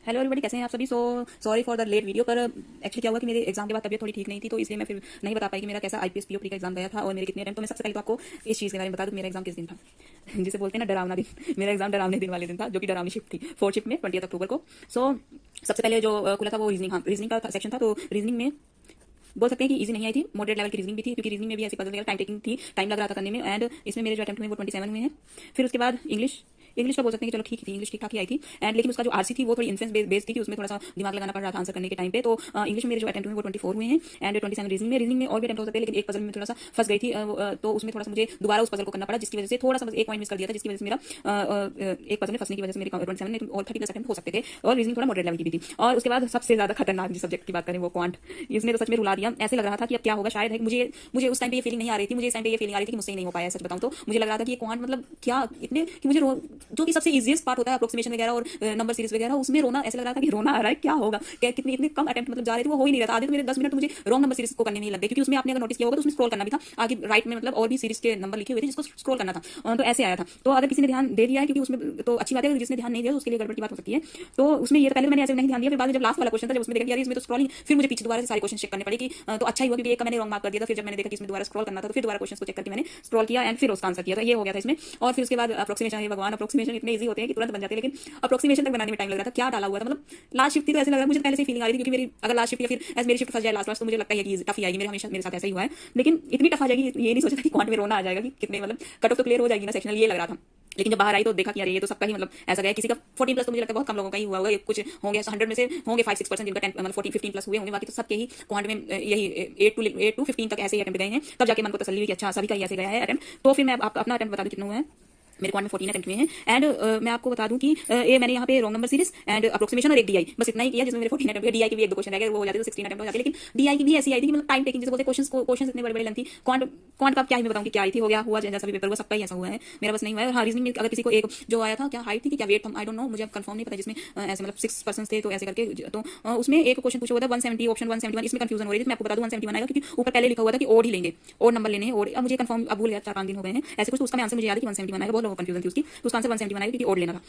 Hello everybody, कैसे हैं आप सभी। Sorry for the late video. पर एक्चुअली क्या हुआ कि मेरे एग्जाम के बाद तबीयत थोड़ी ठीक नहीं थी, तो इसलिए मैं फिर नहीं बता पाई कि मेरा कैसा आईपीएस पीओ प्री का एग्जाम गया था और मेरे कितने अटेम्प्ट। तो मैं सबसे पहले तो आपको इस चीज़ के बारे में बता दूं, मेरा एग्जाम किस दिन था। जिसे बोलते हैं ना डरावना दिन। मेरा एग्जाम डरावने दिन वाले दिन था, जो कि डरावनी शिफ्ट थी, 4th शिफ्ट में 20 अक्टूबर को। सबसे पहले जो खुला था वो रीजनिंग। हाँ, रीजनिंग का सेक्शन था। तो रीजनिंग में बोल सकते हैं कि इजी नहीं आई थी, मॉडरेट लेवल की रीजनिंग भी थी, क्योंकि रीजनिंग में भी ऐसी पजल टाइम टेकिंग थी, टाइम लग रहा था करने में। एंड इसमें मेरे जो अटेम्प्ट हुए वो 27 हुए हैं। फिर उसके बाद इंग्लिश। इंग्लिश का बोल सकते हैं कि चलो ठीक थी, इंग्लिश ठीक ठाक ही आई थी। एंड लेकिन उसका जो आरसी थी वो थोड़ी इन्फ्लुएंस बेस्ड थी, कि उसमें थोड़ा सा दिमाग लगाना पड़ रहा था आंसर करने के टाइम पे। तो इंग्लिश में मेरे जो अटेम्प्ट हुए वो 24 हुए हैं एंड 27 रीजनिंग में और भी अटेम्प्ट हो सकते हैं, लेकिन एक पजल में थोड़ा सा फंस गई थी। तो उसमें थोड़ा सा मुझे दोबारा उस पजल को करना पड़ा, जिसकी वजह से थोड़ा सा एक पॉइंट मिस कर दिया था, जिसकी वजह से मेरा एक पजल में फंसने की वजह से मेरे 27 नहीं और 30 अटेम्प्ट हो सकते थे। और रीजनिंग थोड़ा मॉडरेट लेवल की भी थी। और उसके बाद सबसे ज्यादा खतरनाक जिस सब्जेक्ट की बात करें वो क्वांट। इसने तो सच में रुला दिया। ऐसे लग रहा था कि अब क्या होगा, शायद है मुझे मुझे उस टाइम पे ये फीलिंग नहीं आ रही थी। मुझे इस टाइम पे ये फीलिंग आ रही थी कि मुझसे ही नहीं हो पाया। सच बताऊं तो मुझे लग रहा था कि ये क्वांट मतलब क्या इतने कि मुझे जो कि सबसे इजीएस्ट पार्ट होता है अप्रोक्सीमेशन वगैरह और नंबर सीरीज वगैरह, उसमें रोना ऐसा लग रहा था कि रोना आ रहा है, क्या होगा, क्या कितने इतने कम अटेम्प्ट मतलब जा रहे थे, वो हो ही नहीं रहा था। आधे तो मेरे 10 मिनट मुझे रॉन्ग नंबर सीरीज को करने में ही लग गए, क्योंकि उसमें आपने अगर नोटिस किया होगा तो उसमें स्क्रॉल करना भी था आगे राइट में, मतलब और भी सीरीज के नंबर लिखे हुए थे जिसको स्क्रॉल करना था। तो ऐसे आया था। तो अगर किसी ने ध्यान दे दिया है, क्योंकि उसमें तो अच्छी बात है, जिसने ध्यान नहीं दिया तो उसके लिए गड़बड़ की बात हो सकती है। तो उसमें ये पहले मैंने ऐसे नहीं ध्यान दिया, फिर बाद में जब लास्ट वाला क्वेश्चन था, जब उसमें देखा यार इसमें तो स्क्रॉलिंग, फिर मुझे पीछे दोबारा से सारे क्वेश्चन चेक करने पड़े कि तो अच्छा ही हुआ, क्योंकि एक का मैंने रॉन्ग मार्क कर दिया था। फिर जब मैंने देखा कि इसमें दोबारा स्क्रॉल करना था, तो फिर दोबारा क्वेश्चन को चेक करके मैंने स्क्रॉल किया एंड फिर उसका आंसर किया था। ये हो गया था इसमें। और फिर उसके बाद अप्रोक्सीमेशन है, भगवान अप्रोक्सीमेशन इतने ईजी होते हैं कि तुरंत बन जाते हैं, लेकिन अप्रोक्सीमेशन तक बनाने में टाइम लग रहा था। क्या डाला हुआ था, मतलब लास्ट शिफ्ट थी तो ऐसे लग रहा है, मुझे पहले से फीलिंग आ रही थी, क्योंकि मेरी अगर लास्ट शिफ्ट या फिर एज मेरी शिफ्ट फंस जाए लास्ट तो मुझे लगता है कि टफ ही आएगी। मेरे हमेशा मेरे साथ ऐसा ही हुआ है, लेकिन इतनी टफ आ जाएगी ये नहीं सोचा था कि क्वांट में रोना आ जाएगा कि कितने मतलब कट ऑफ तो क्लियर हो जाएगी ना सेक्शनल, ये लग रहा था। लेकिन जब बाहर आई तो देखा कि यार ये तो सबका ही मतलब ऐसा गया, किसी का 14 प्लस तो मुझे लगता है बहुत कम लोगों का ही हुआ होगा। कुछ होंगे 100 में से होंगे 5-6% जिनका 10 मतलब 14-15 प्लस हुए होंगे, बाकी तो सबके ही क्वांट में यही 8 to 15 तक ऐसे ही अटेम्प्ट गए हैं। तब जाके मन को तसल्ली हुई कि अच्छा सभी का ही ऐसे गया है अटेम्प्ट। तो फिर मैं आपका अपना अटेम्प्ट बता दूं कितना हुआ है। मेरे क्वांट में 14 अटेम्प्ट हुए हैं। एंड मैं आपको बता दूं कि ये मैंने यहाँ पे wrong number series and approximation और एक डीआई बस इतना ही किया, जिसमें मेरे 14 अटेम्प्ट। डीआई के भी एक दो क्वेश्चन रह गए, वो हो जाते तो 16 अटेम्प्ट हो जाते। लेकिन डीआई की भी ऐसी आई थी कि मतलब टाइम टेकिंग, जैसे बोलते क्वेश्चन इतने बड़े बड़े लेंथी। क्वांट का क्या ही मैं बताऊं कि क्या आई थी, हो गया हुआ जैसा भी पेपर हुआ, सबका ही ऐसा हुआ है, मेरा बस नहीं हुआ है। हाँ, रीजनिंग में अगर किसी को एक जो आया था, क्या हाइट थी कि क्या वेट था, आई डोंट नो, मुझे अब कंफर्म नहीं पता, जिसमें ऐसे मतलब 6 पर्सन थे, तो ऐसे करके तो उसमें एक क्वेश्चन पूछा हुआ था 170 ऑप्शन 171। इसमें कंफ्यूजन हो रही थी। मैं आपको बता दूं 171 आएगा, क्योंकि ऊपर पहले लिखा हुआ था कि ओड ही लेंगे, ओड नंबर लेने हैं। और अब मुझे कंफर्म अब भूल गया, 4-5 दिन हो गए हैं ऐसे कुछ। तो उसका आंसर मुझे याद है कि 171 आएगा, बहुत लोगों को कंफ्यूजन थी उसकी, तो उसका आंसर 171 आएगा, क्योंकि ओड लेना था।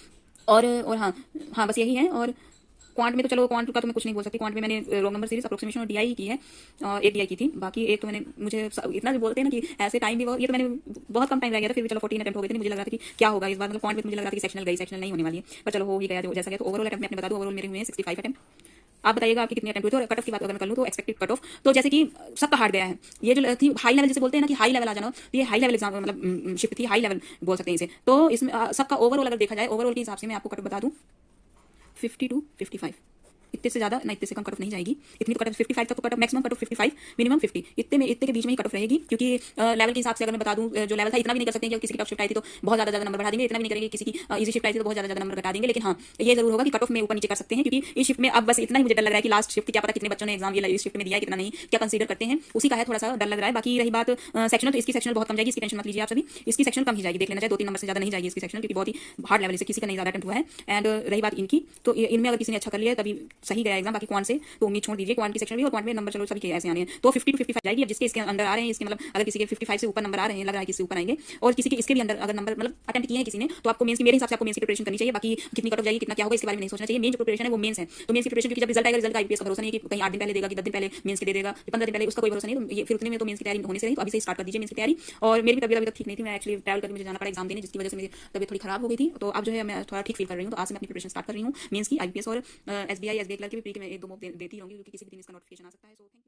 और हाँ, हाँ बस यही है। और क्वांट में तो चलो, क्वांट का तो मैं कुछ नहीं बोल सकती। क्वांट में मैंने रॉन्ग नंबर सीरीज अप्रोक्सीमेशन और डीआई की है, और एक डीआई की थी। बाकी एक तो मैंने मुझे इतना जो बोलते हैं ना कि ऐसे टाइम भी ये तो मैंने बहुत कम टाइम लग गया था, फिर भी चलो 14 अटेम्प्ट हो गए थे। मुझे लग रहा था कि क्या होगा इस बार, मतलब क्वांट में मुझे लग रहा था कि सेक्शनल गई, सेक्शनल नहीं होने वाली है, पर चलो हो ही गया जो जैसा गया। तो ओवरऑल अटेम्प्ट मैं अपने बता दूं, ओवरऑल मेरे हुए हैं 65 अटेम्प्ट। आप बताइएगा आपके कितने अटेम्प्ट हुए थे। और कट ऑफ की बात अगर मैं कर लूं तो एक्सपेक्टेड कट ऑफ तो जैसे कि सबका हार्ड गया है। ये जो थी हाई लेवल, जिसे बोलते हैं ना कि हाई लेवल आ जाना, तो ये हाई लेवल एग्जाम मतलब शिफ्ट थी, हाई लेवल बोल सकते हैं इसे। तो इसमें सबका ओवरऑल अगर देखा जाए, ओवरऑल के हिसाब से मैं आपको कट ऑफ बता दूं 50 to 55। इतने से ज्यादा ना इतने से कम कट ऑफ नहीं जाएगी। इतनी तो कट ऑफ 55 तक तो cut off maximum cut off 55 minimum 50, इतने के बीच में ही कट ऑफ रहेगी। क्योंकि लेवल के हिसाब से अगर मैं बता दूं, जो लेवल था इतना भी नहीं कर सकते कि किसी की टफ शिफ्ट आई थी तो बहुत ज्यादा नंबर बढ़ा देंगे, इतना भी नहीं करेंगे किसी की इजी शिफ्ट आई थी तो बहुत ज्यादा नंबर घटा देंगे। लेकिन हाँ, ये जरूर होगा कि कट ऑफ में ऊपर नीचे कर सकते हैं, क्योंकि इस शिफ्ट में अब बस इतना ही मुझे डर लग रहा है कि लास्ट शिफ्ट क्या पता कितने बच्चों ने एग्जाम ये इस शिफ्ट में दिया, कितना नहीं क्या कंसीडर करते हैं, उसी का है थोड़ा सा डर लग रहा है। बाकी रही बात सेक्शनल, तो इसकी सेक्शनल बहुत कम जाएगी, इसकी टेंशन मत लीजिए आप सभी। इसकी सेक्शनल कम ही जाएगी, देख लेना चाहिए 2-3 नंबर से ज्यादा नहीं जाएगी इसकी सेक्शनल, क्योंकि बहुत ही हार्ड लेवल से किसी का नहीं ज्यादा अटेम्प्ट हुआ है। एंड रही बात इनकी, तो इनमें अगर किसी ने अच्छा कर लिया तभी सही गया एग्जाम। बाकी क्वांट से तो उम्मीद छोड़ दीजिए, क्वांट की सेक्शन भी और क्वांट में नंबर चलो सभी के ऐसे आने हैं, तो 50 to 55 जाएगी। अब जिसके इसके अंदर आ रहे हैं, इसके मतलब अगर किसी के 55 से ऊपर नंबर आ रहे हैं, लग रहा है किसी ऊपर आएंगे, और किसी के इसके भी अंदर अगर नंबर मतलब अटेम्प्ट किए हैं किसी ने, तो आपको मेंस की, मेरे हिसाब से आपको मेंस की प्रिपरेशन करनी चाहिए। बाकी कितनी कट ऑफ जाएगी, कितना क्या होगा, इसके बारे में नहीं सोचना चाहिए। मेन जो प्रिपरेशन है वो मेंस है, तो मेंस की प्रिपरेशन, क्योंकि जब रिजल्ट आएगा, रिजल्ट का आईपीएस का भरोसा नहीं है कि कहीं 8 दिन पहले देगा कि 10 दिन पहले मेंस के दे देगा, 15 दिन पहले, उसका कोई भरोसा नहीं। तो ये फिर उतने में तो मेंस की तैयारी होने से रही, तो अभी से स्टार्ट कर दीजिए मेंस की तैयारी। और मेरी भी तबीयत अभी तक ठीक नहीं थी, मैं एक्चुअली ट्रैवल करके मुझे जाना पड़ा एग्जाम देने, जिसकी वजह से मेरी तबीयत थोड़ी खराब हो गई थी। तो अब जो है मैं थोड़ा ठीक फील कर रही हूँ, तो आज से मैं अपनी प्रिपरेशन स्टार्ट कर रही हूँ मेंस की, आईपीएस और एसबीआई क्लर्क की भी प्री की मैं 1-2 मॉक देती रहूंगी, क्योंकि किसी भी दिन इसका नोटिफिकेशन आ सकता है। So thank you.